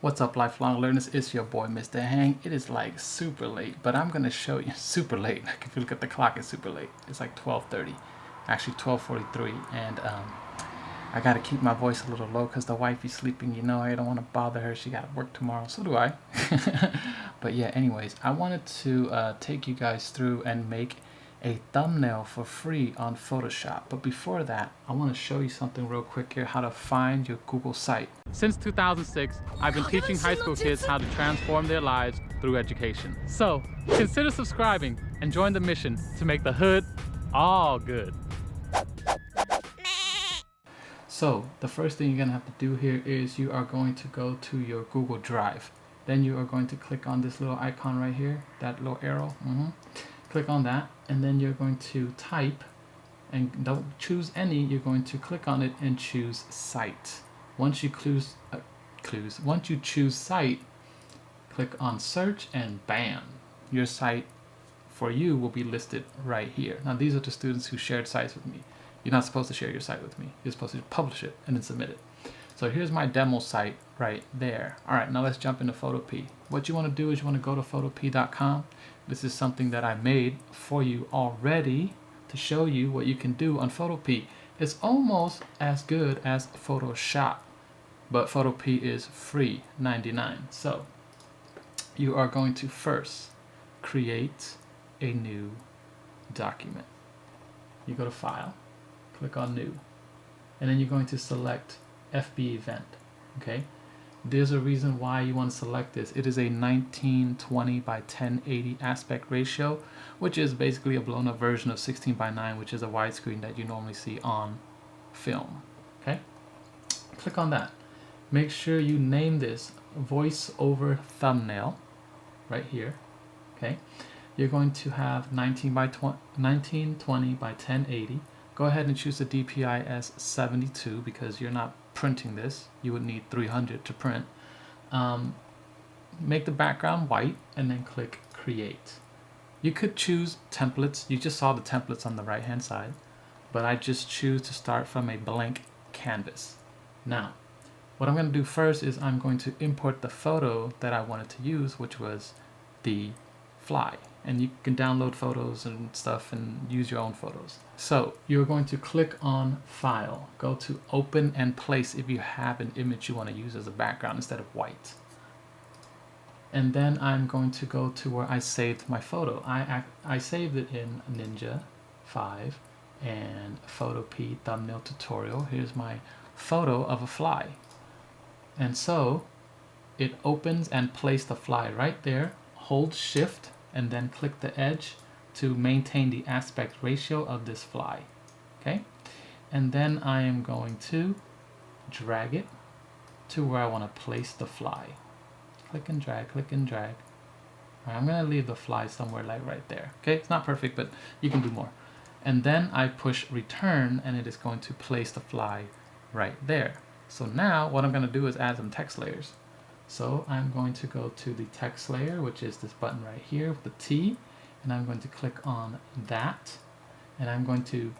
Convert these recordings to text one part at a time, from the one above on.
What's up, lifelong learners? It's your boy, Mr. Heng. It is like super late, but I'm gonna show you super late. Like if you look at the clock, it's super late. It's like 12:30, actually 12:43, and I gotta keep my voice a little low because the wifey's sleeping. You know, I don't want to bother her. She got work tomorrow. So do I. But yeah, anyways, I wanted to take you guys through and make a thumbnail for free on Photoshop. But before that, I want to show you something real quick here, how to find your Google site. Since 2006, I've been teaching high school kids how to transform their lives through education. So consider subscribing and join the mission to make the hood all good. So the first thing you're gonna have to do here is you are going to go to your Google Drive. Then you are going to click on this little icon right here, that little arrow. Click on that, and then you're going to type, and don't choose any, you're going to click on it and choose site. Once you choose site, click on search, and bam, your site for you will be listed right here. Now these are the students who shared sites with me. You're not supposed to share your site with me. You're supposed to publish it and then submit it. So here's my demo site right there. All right, now let's jump into Photopea. What you want to do is you want to go to photopea.com. This is something that I made for you already to show you what you can do on Photopea. It's almost as good as Photoshop, but Photopea is free, $99. So you are going to first create a new document. You go to File, click on New, and then you're going to select FB event. Okay, there's a reason why you want to select this. It is a 1920 by 1080 aspect ratio, which is basically a blown up version of 16 by 9, which is a widescreen that you normally see on film. Okay, click on that. Make sure you name this voice over thumbnail right here. Okay, you're going to have 1920 by 1080. Go ahead and choose the DPI as 72 because you're not printing this. You would need 300 to print. Make the background white and then click create. You could choose templates. You just saw the templates on the right hand side, but I just choose to start from a blank canvas. Now, what I'm going to do first is I'm going to import the photo that I wanted to use, which was the fly. And you can download photos and stuff and use your own photos. So you're going to click on File, go to Open and Place if you have an image you want to use as a background instead of white. And then I'm going to go to where I saved my photo. I saved it in Ninja 5 and Photopea thumbnail tutorial. Here's my photo of a fly. And so it opens and places the fly right there. Hold Shift and then click the edge to maintain the aspect ratio of this fly. Okay, and then I am going to drag it to where I want to place the fly. Click and drag, click and drag. All right, I'm going to leave the fly somewhere like right there. Okay, it's not perfect, but you can do more. And then I push return and it is going to place the fly right there. So now what I'm going to do is add some text layers. So I'm going to go to the text layer, which is this button right here with the T, and I'm going to click on that, and I'm going to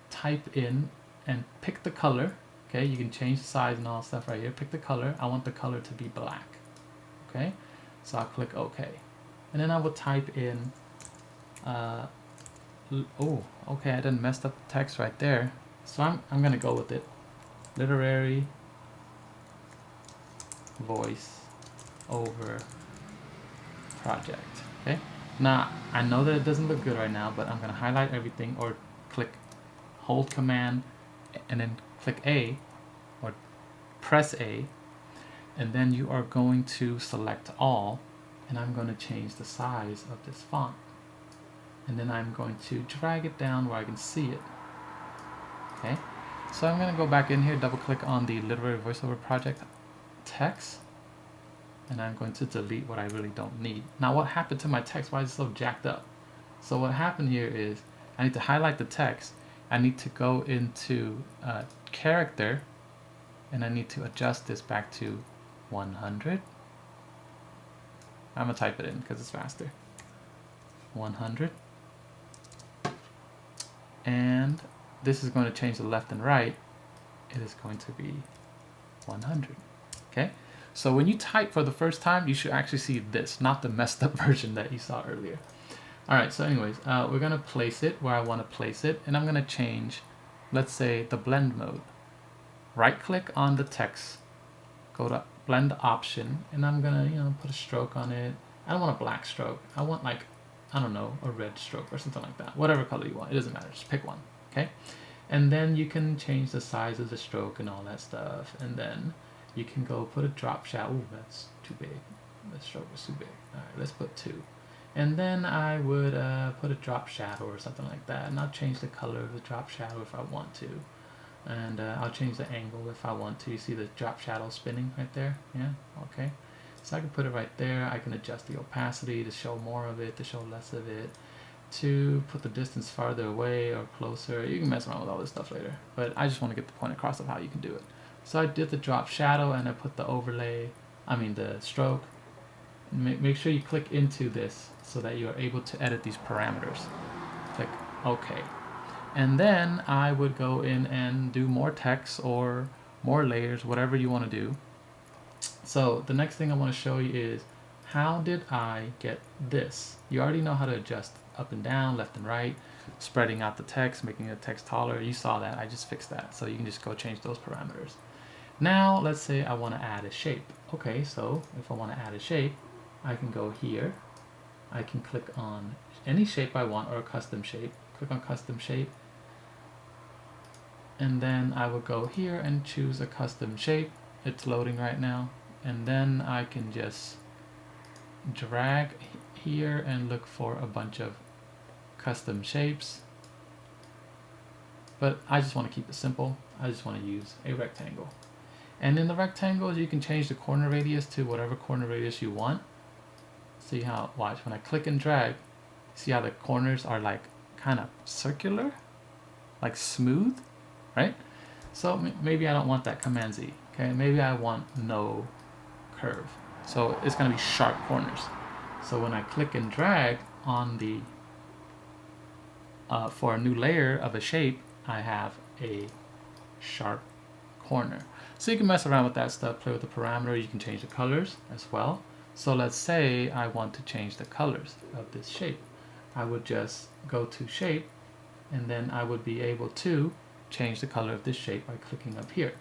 type in and pick the color. Okay, you can change the size and all stuff right here. Pick the color. I want the color to be black. Okay, so I'll click OK, and then I will type in. Oh, okay, I didn't mess up the text right there. So I'm gonna go with it. Literary voice over project. Okay, now I know that it doesn't look good right now, but I'm going to highlight everything or hold command and then click A or press A, and then you are going to select all, and I'm going to change the size of this font, and then I'm going to drag it down where I can see it. Okay, so I'm going to go back in here, double click on the literary voiceover project text, and I'm going to delete what I really don't need. Now what happened to my text? Why is it so jacked up? So what happened here is I need to highlight the text. I need to go into character, and I need to adjust this back to 100. I'm gonna type it in because it's faster. 100, and this is going to change the left and right. It is going to be 100. Okay, So when you type for the first time, you should actually see this, not the messed up version that you saw earlier. All right, so anyways, we're gonna place it where I wanna place it, and I'm gonna change, let's say, the blend mode. Right click on the text, go to blend option, and I'm gonna, put a stroke on it. I don't want a black stroke. I want like, I don't know, a red stroke or something like that. Whatever color you want, it doesn't matter, just pick one, okay? And then you can change the size of the stroke and all that stuff, and then you can go put a drop shadow. Ooh, that's too big. The stroke was too big. All right, let's put 2. And then I would put a drop shadow or something like that, and I'll change the color of the drop shadow if I want to. And I'll change the angle if I want to. You see the drop shadow spinning right there? Yeah, okay. So I can put it right there. I can adjust the opacity to show more of it, to show less of it, to put the distance farther away or closer. You can mess around with all this stuff later, but I just want to get the point across of how you can do it. So I did the drop shadow and I put the overlay, the stroke. Make sure you click into this so that you're able to edit these parameters. Click OK. And then I would go in and do more text or more layers, whatever you want to do. So the next thing I want to show you is, how did I get this? You already know how to adjust up and down, left and right, spreading out the text, making the text taller. You saw that. I just fixed that. So you can just go change those parameters. Now let's say I want to add a shape. Okay, so if I want to add a shape, I can go here. I can click on any shape I want, or a custom shape. Click on custom shape. And then I will go here and choose a custom shape. It's loading right now. And then I can just drag here and look for a bunch of custom shapes. But I just want to keep it simple. I just want to use a rectangle. And in the rectangles, you can change the corner radius to whatever corner radius you want. See how, watch, when I click and drag, see how the corners are like kind of circular, like smooth, right? So maybe I don't want that Command Z, okay? Maybe I want no curve. So it's gonna be sharp corners. So when I click and drag on the, for a new layer of a shape, I have a sharp corner. So you can mess around with that stuff, play with the parameter. You can change the colors as well. So let's say I want to change the colors of this shape. I would just go to shape, and then I would be able to change the color of this shape by clicking up here.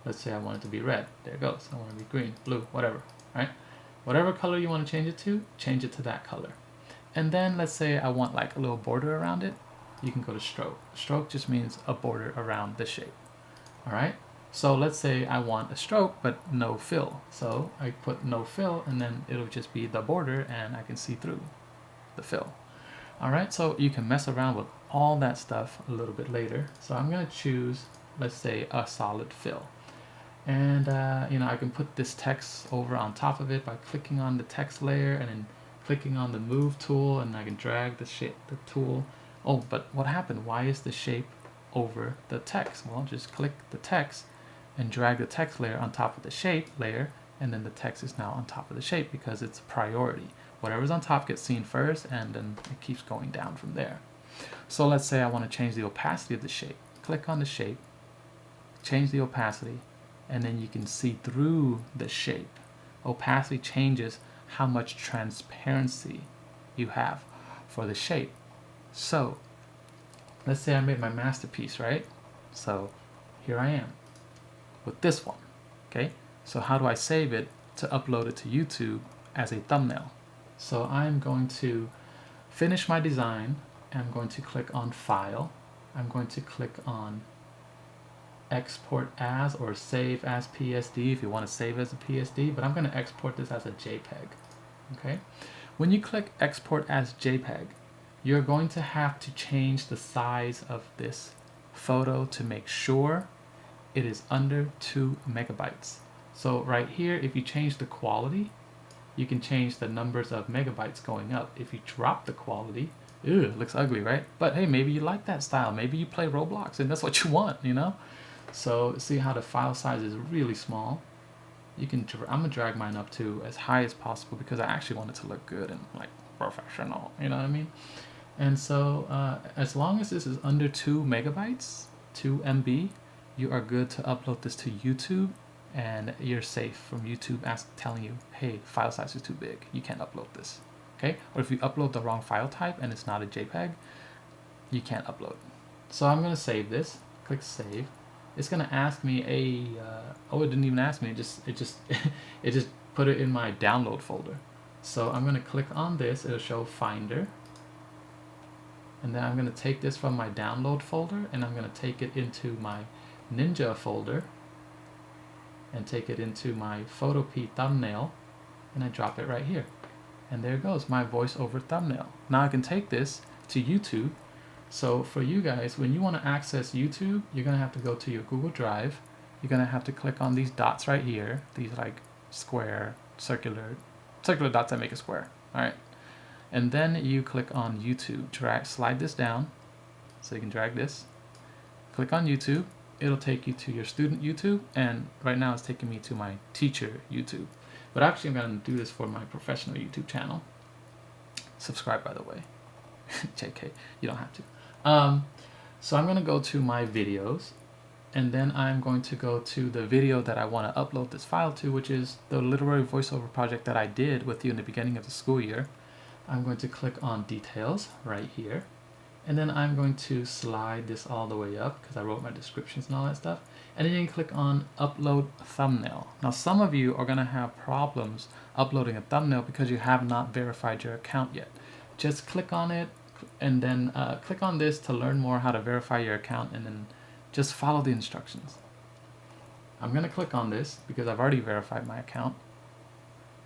Let's say I want it to be red. There it goes. I want it to be green, blue, whatever, right? Whatever color you want to change it to that color. And then let's say I want like a little border around it. You can go to stroke. Stroke just means a border around the shape. All right. So let's say I want a stroke, but no fill. So I put no fill, and then it'll just be the border, and I can see through the fill. All right, so you can mess around with all that stuff a little bit later. So I'm gonna choose, let's say, a solid fill. And I can put this text over on top of it by clicking on the text layer and then clicking on the move tool, and I can drag the tool. Oh, but what happened? Why is the shape over the text? Well, just click the text and drag the text layer on top of the shape layer, and then the text is now on top of the shape because it's a priority. Whatever's on top gets seen first, and then it keeps going down from there. So let's say I want to change the opacity of the shape. Click on the shape, change the opacity, and then you can see through the shape. Opacity changes how much transparency you have for the shape. So let's say I made my masterpiece, right? So here I am with this one, okay? So how do I save it to upload it to YouTube as a thumbnail? So I'm going to finish my design. I'm going to click on File. I'm going to click on Export As or Save as PSD if you want to save as a PSD, but I'm going to export this as a JPEG, okay? When you click Export as JPEG, you're going to have to change the size of this photo to make sure it is under 2 megabytes. So right here, if you change the quality, you can change the numbers of megabytes going up. If you drop the quality, ew, it looks ugly, right? But hey, maybe you like that style. Maybe you play Roblox and that's what you want, So see how the file size is really small. I'm gonna drag mine up to as high as possible because I actually want it to look good and like professional, you know what I mean? And so as long as this is under 2 megabytes, 2 MB, you are good to upload this to YouTube and you're safe from YouTube telling you, hey, file size is too big, you can't upload this. Okay, or if you upload the wrong file type and it's not a JPEG, you can't upload. So I'm going to save this, click save. It's going to ask me oh, it didn't even ask me, it just put it in my download folder. So I'm going to click on this, it'll show Finder, and then I'm going to take this from my download folder and I'm going to take it into my Ninja folder and take it into my Photopea thumbnail, and I drop it right here. And there goes my voiceover thumbnail. Now I can take this to YouTube. So for you guys, when you want to access YouTube, you're going to have to go to your Google Drive. You're going to have to click on these dots right here, these like square, circular dots that make a square. All right. And then you click on YouTube. Slide this down so you can drag this. Click on YouTube. It'll take you to your student YouTube, and right now it's taking me to my teacher YouTube. But actually I'm going to do this for my professional YouTube channel. Subscribe, by the way. JK, you don't have to. So I'm going to go to my videos, and then I'm going to go to the video that I want to upload this file to, which is the literary voiceover project that I did with you in the beginning of the school year. I'm going to click on details right here. And then I'm going to slide this all the way up because I wrote my descriptions and all that stuff. And then you can click on upload thumbnail. Now some of you are going to have problems uploading a thumbnail because you have not verified your account yet. Just click on it and then click on this to learn more how to verify your account, and then just follow the instructions. I'm going to click on this because I've already verified my account.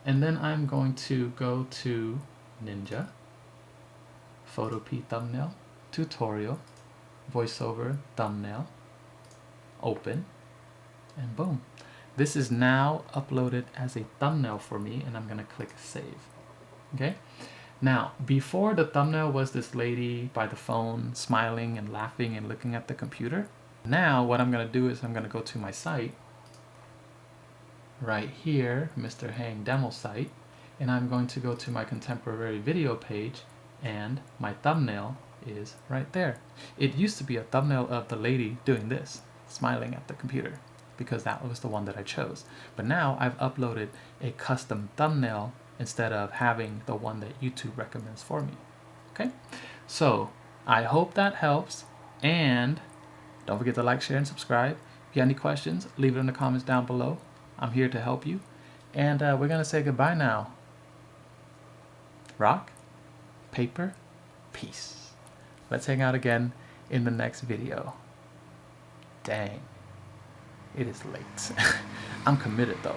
And then I'm going to go to Ninja, Photopea thumbnail, tutorial, voiceover thumbnail, open, and boom. This is now uploaded as a thumbnail for me, and I'm going to click save. Okay. Now, before the thumbnail was this lady by the phone smiling and laughing and looking at the computer. Now what I'm going to do is I'm going to go to my site right here, Mr. Heng demo site, and I'm going to go to my contemporary video page, and my thumbnail is right there. It used to be a thumbnail of the lady doing this, smiling at the computer, because that was the one that I chose. But now I've uploaded a custom thumbnail instead of having the one that YouTube recommends for me. Okay, so I hope that helps, and don't forget to like, share, and subscribe. If you have any questions, leave it in the comments down below. I'm here to help you, and we're gonna say goodbye now. Rock, paper, peace. Let's hang out again in the next video. Dang, it is late. I'm committed though.